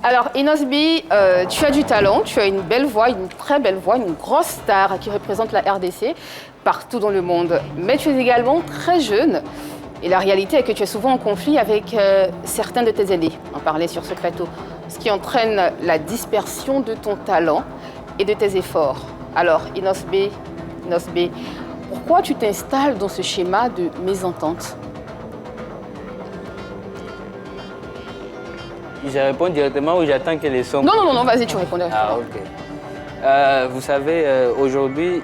Alors, Inosbi, tu as du talent, tu as une belle voix, une très belle voix, une grosse star qui représente la RDC partout dans le monde. Mais tu es également très jeune. Et la réalité est que tu es souvent en conflit avec certains de tes aînés. On parlait sur Secreto. Ce qui entraîne la dispersion de ton talent et de tes efforts. Alors, Inosbi, pourquoi tu t'installes dans ce schéma de mésentente? Je réponds directement ou j'attends que les sons... Non, vas-y, tu réponds Ah, directement. ok. Vous savez, aujourd'hui,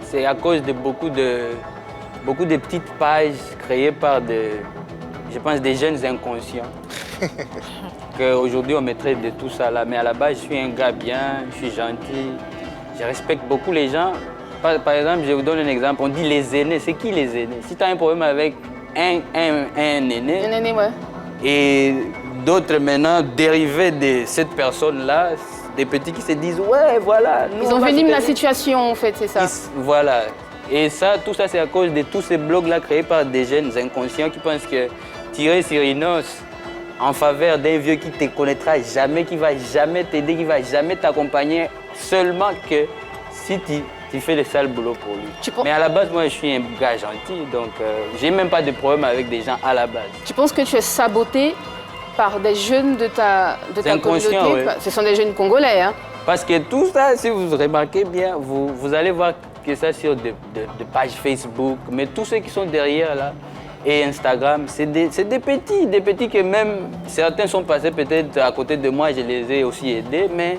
c'est à cause de beaucoup de petites pages créées par je pense, des jeunes inconscients qu'aujourd'hui on mettrait de tout ça là. Mais à la base, je suis un gars bien, je suis gentil, je respecte beaucoup les gens. Par exemple, je vous donne un exemple, on dit les aînés. C'est qui les aînés? Si tu as un problème avec un aîné, Ouais. et d'autres maintenant dérivés de cette personne-là, des petits qui se disent ouais, voilà. Ils enveniment la situation en fait, c'est ça. Voilà. Et ça, tout ça, c'est à cause de tous ces blogs-là créés par des jeunes inconscients qui pensent que tirer sur une os en faveur d'un vieux qui ne te connaîtra jamais, qui ne va jamais t'aider, qui ne va jamais t'accompagner, seulement que si tu fais le sale boulot pour lui. Mais à la base, moi, je suis un gars gentil, donc j'ai même pas de problème avec des gens à la base. Tu penses que tu es saboté par des jeunes de ta communauté? Ouais. Ce sont des jeunes congolais, hein? Parce que tout ça, si vous remarquez bien, vous allez voir que ça sur des pages Facebook, mais tous ceux qui sont derrière là, et Instagram, c'est des petits que même certains sont passés peut-être à côté de moi, je les ai aussi aidés, mais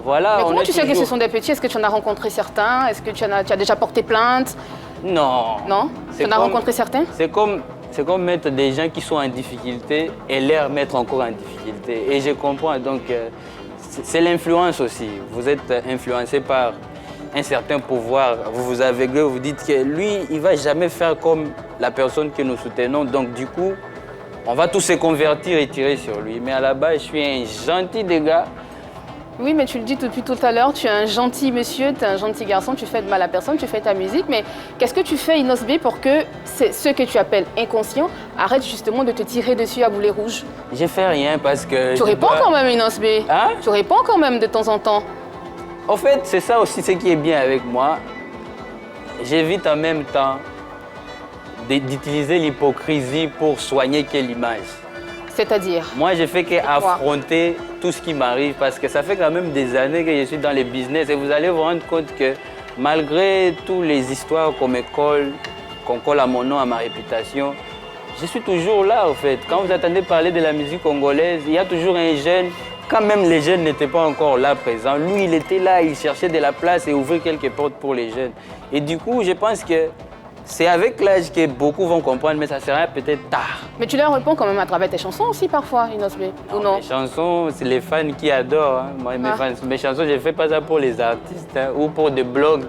voilà. Mais comment tu sais que ce sont des petits? Est-ce que tu en as rencontré certains? Est-ce que tu as déjà porté plainte? Non. Non? Tu en as rencontré certains? C'est comme mettre des gens qui sont en difficulté et les mettre encore en difficulté. Et je comprends, donc c'est l'influence aussi. Vous êtes influencé par un certain pouvoir, vous vous aveuglez, vous dites que lui, il ne va jamais faire comme la personne que nous soutenons. Donc du coup, on va tous se convertir et tirer sur lui. Mais à la base, je suis un gentil des gars. Oui, mais tu le dis depuis tout à l'heure, tu es un gentil monsieur, tu es un gentil garçon, tu fais de mal à personne, tu fais ta musique. Mais qu'est-ce que tu fais, Inosbi, pour que ceux que tu appelles inconscients arrêtent justement de te tirer dessus à boulet rouge? Je fais rien parce que... Tu réponds quand même, Inosbi. Hein? Tu réponds quand même de temps en temps. En fait, c'est ça aussi ce qui est bien avec moi. J'évite en même temps d'utiliser l'hypocrisie pour soigner quelle image. C'est-à-dire? Moi, je fais qu'affronter tout ce qui m'arrive parce que ça fait quand même des années que je suis dans les business et vous allez vous rendre compte que malgré toutes les histoires qu'on colle à mon nom, à ma réputation, je suis toujours là en fait. Quand vous attendez parler de la musique congolaise, il y a toujours un jeune. Quand même les jeunes n'étaient pas encore là présents, lui il était là, il cherchait de la place et ouvrir quelques portes pour les jeunes. Et du coup, je pense que c'est avec l'âge que beaucoup vont comprendre, mais ça sera peut-être tard. Mais tu leur réponds quand même à travers tes chansons aussi parfois, Inosbi, ou non? Les chansons, c'est les fans qui adorent. Hein. Moi, mes chansons, je ne fais pas ça pour les artistes hein, ou pour des blogs.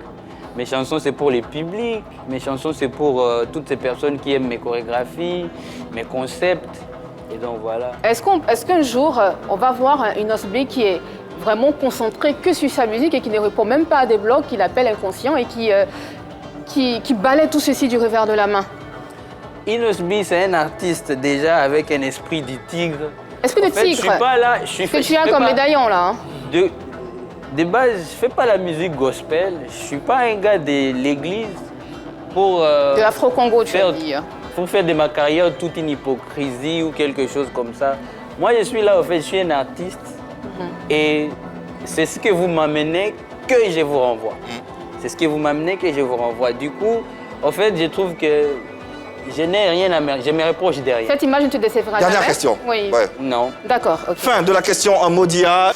Mes chansons, c'est pour les publics. Mes chansons, c'est pour toutes ces personnes qui aiment mes chorégraphies, mes concepts. Et donc voilà. Est-ce qu'un jour, on va voir Inosbi qui est vraiment concentré que sur sa musique et qui ne répond même pas à des blogs qu'il appelle inconscients et qui balaie tout ceci du revers de la main? Inosbi, c'est un artiste déjà avec un esprit du tigre. Esprit de tigre? Je suis pas là. Que tu as comme médaillon là. Hein? De base, je ne fais pas la musique gospel. Je ne suis pas un gars de l'église pour... de l'Afro-Congo, tu as dit. Pour faire de ma carrière toute une hypocrisie ou quelque chose comme ça. Moi, je suis là, en fait, je suis un artiste. Et c'est ce que vous m'amenez que je vous renvoie. C'est ce que vous m'amenez que je vous renvoie. Du coup, en fait, je trouve que je n'ai rien à me... Je me reproche de rien. Cette image ne te décevra jamais? Dernière question. Oui. Ouais. Non. D'accord. Okay. Fin de la question en Modia.